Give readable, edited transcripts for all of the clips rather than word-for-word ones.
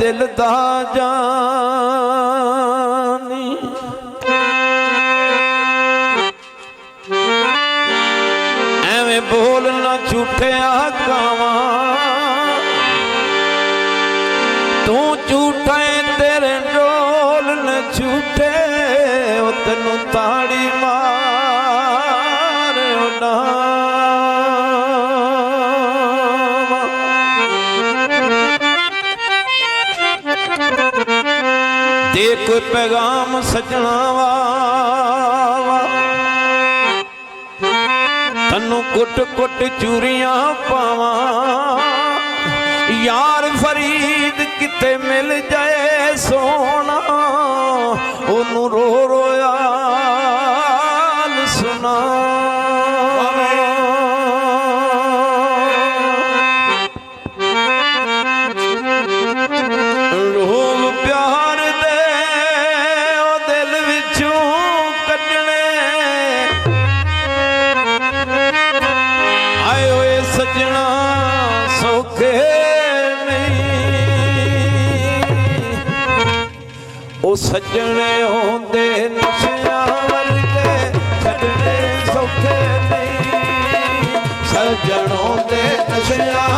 दिल दा जानी एवें बोलना झूठिया गावा तू झूठा तेरे डोल न झूठे तेनू ताड़ी मार दे कोई पैगाम सजना वा तन्नू कुट कुट चूरियां पावा यार फरीद किते मिल जाए सोना ओनू रो रोयाल सुना लोग प्यार दे ओ दिल विचों कटने आए ओए सजना सौखे ओ सजने होंदे नशियां वर्गे छड्डने सौखे नहीं सजन होंदे नशियां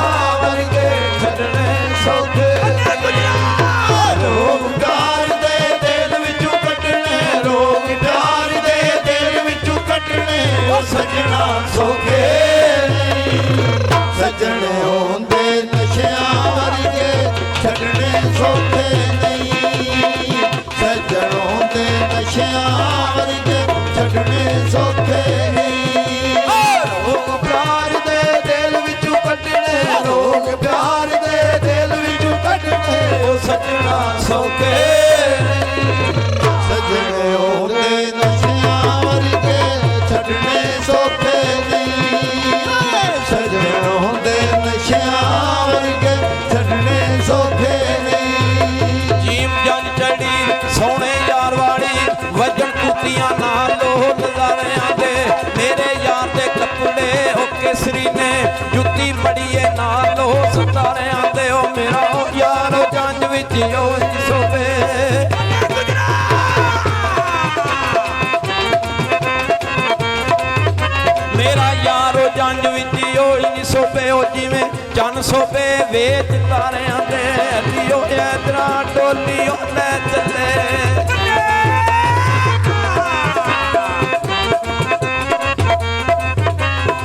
वर्गे छड्डने सौखे रोग प्यार दे दिल विचों कड्डने रोग प्यार दे दिल विचों कड्डने ओ सजना सौखे सजने होंदे नशियां वर्गे छड्डने सौखे सजनों दे नशियां वर्गे छड्डने सौखे रोग प्यार दे दिल विचों कड्डने रोग प्यार दे दिल विचों कड्डने ओ सजना सौखे सजने होंदे नशियां वर्गे छड्डने सौखे सजने होंदे नशियां वर्गे छड्डने सौखे जीम जन चढ़ी सोने यार वाली वजन कुतियां नाल नजारियां दे मेरे यार दे कपड़े ओ केसरी ने जुत्ती बड़ीए नाल सितारियां दे ओ मेरा यार ओ जंज विच ओ सोवे मेरा यार ओ जंज विच ओ सोवे ओ जिवें चन सोवे वेच तारियां दे लियो इधरा डोलियो ले चले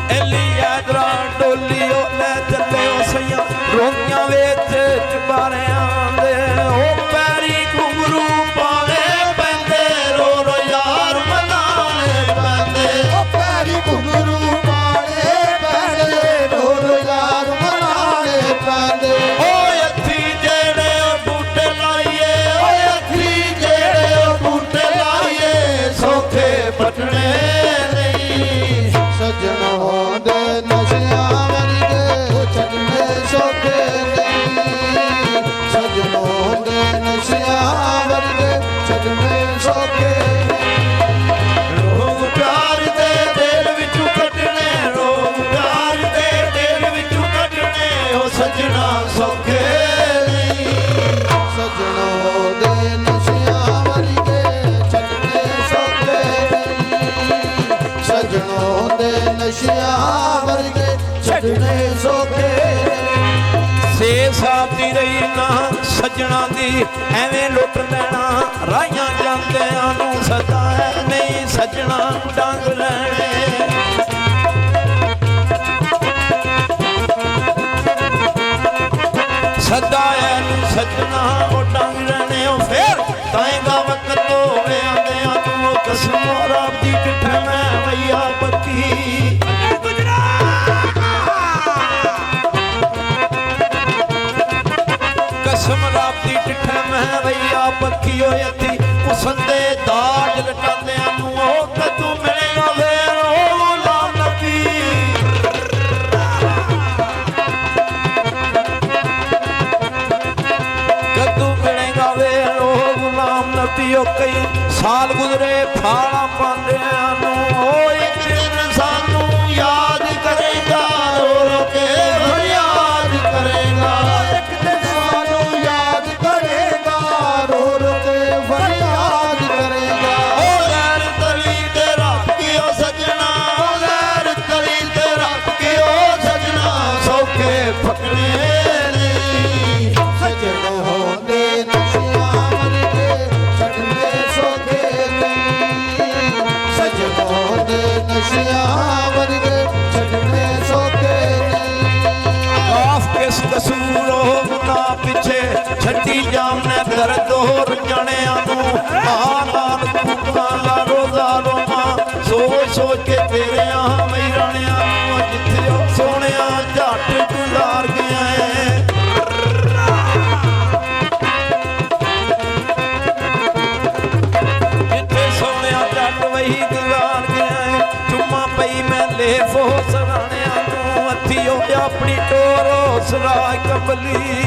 इधरा डोलियो ले चले ओ सैया रोमियां वेच चबारियां दे ओ पैरी घुंघरू पावे पैंदे रो रो यार मनाने पैंदे ओ पैरी घुंघरू पाले पैंदे रो रो यार मनाने पैंदे ओ अथी जेड़े बूटे लाइए ओ अथी जेड़े बूटे लाइए सौखे पटने नहीं सजन होंदे नशियां वर्गे छड्डने सौखे नहीं सजन होंदे नशियां वर्गे छड्डने सौखे रोग प्यार दे दिल विचों कड्डने रोग प्यार दे दिल विचों कड्डने ओ सजना सौखे नहीं सजन होंदे नशियां वर्गे छड्डने सौखे नहीं सजन होंदे नशियां वर्गे छड्डने सौखे ਸੇ ਸਾਬ ਦੀ ਰਹੀ ਨਾ ਸਜਣਾ ਦੀ ਐਵੇਂ ਲੁੱਟ ਲੈਣਾ ਰਾਈਆਂ ਜਾਂਦਿਆਂ ਨੂੰ ਸਦਾ ਨਹੀਂ ਸਜਣਾ ਡੰਗ ਲੈਣੇ ਸਦਾ ਨੂੰ ਸਜਣਾ ਉਹ ਡੰਗ ਲੈਣੇ ਉਹ ਫੇਰ ਤਾਏਗਾ ਵਕਤ ਹੋਵੇ ਆਂਦਿਆਂ ਤੂੰ ਕਸਮ ਰੱਬ ਦੀ ਕਿੱਠ ਮੈਂ ਵਈਆ ਪੱਕੀ कसम राती टिठे मैं भैया पक्की होई थी उसंदे दाज लटांदियां नूं ओ कदू मिलेगा फेर ओ गुलाम नबी कदू मिलेगा फेर ओ गुलाम नबी ओ कई साल गुजरे फाड़ा पांदियां नूं ओ एक दिन सानू याद करेगा रो रो के याद करेगा एक दिन सानू याद कर ਦਰਦ ਹੋਰ ਜਣਿਆਂ ਨੂੰ ਆ ਨਾਨਕ ਪੁੱਤਾਂ ਦਾ ਰੋਜ਼ਾ ਰੋਵਾਂ ਸੋਚ ਸੋਚ ਕੇ ਤੇਰਿਆਂ ਮਹਿਰਾਣਿਆਂ ਨੂੰ ਜਿੱਥੇ ਉਹ ਸੋਹਣਿਆ ਝੱਟ ਗੁਜ਼ਾਰ ਗਿਆ ਏ ਜਿੱਥੇ ਸੋਹਣਿਆ ਝੱਟ ਵਹੀ ਗੁਜ਼ਾਰ ਗਿਆ ਏ ਚੁੰਮਾ ਪਈ ਮੈਂ ਲੈ ਫੋ ਸਰਾਣਿਆਂ ਨੂੰ ਹੱਥੀ ਹੋ ਆਪਣੀ ਟੋਰੋ ਸਰਾਇ ਕਬਲੀ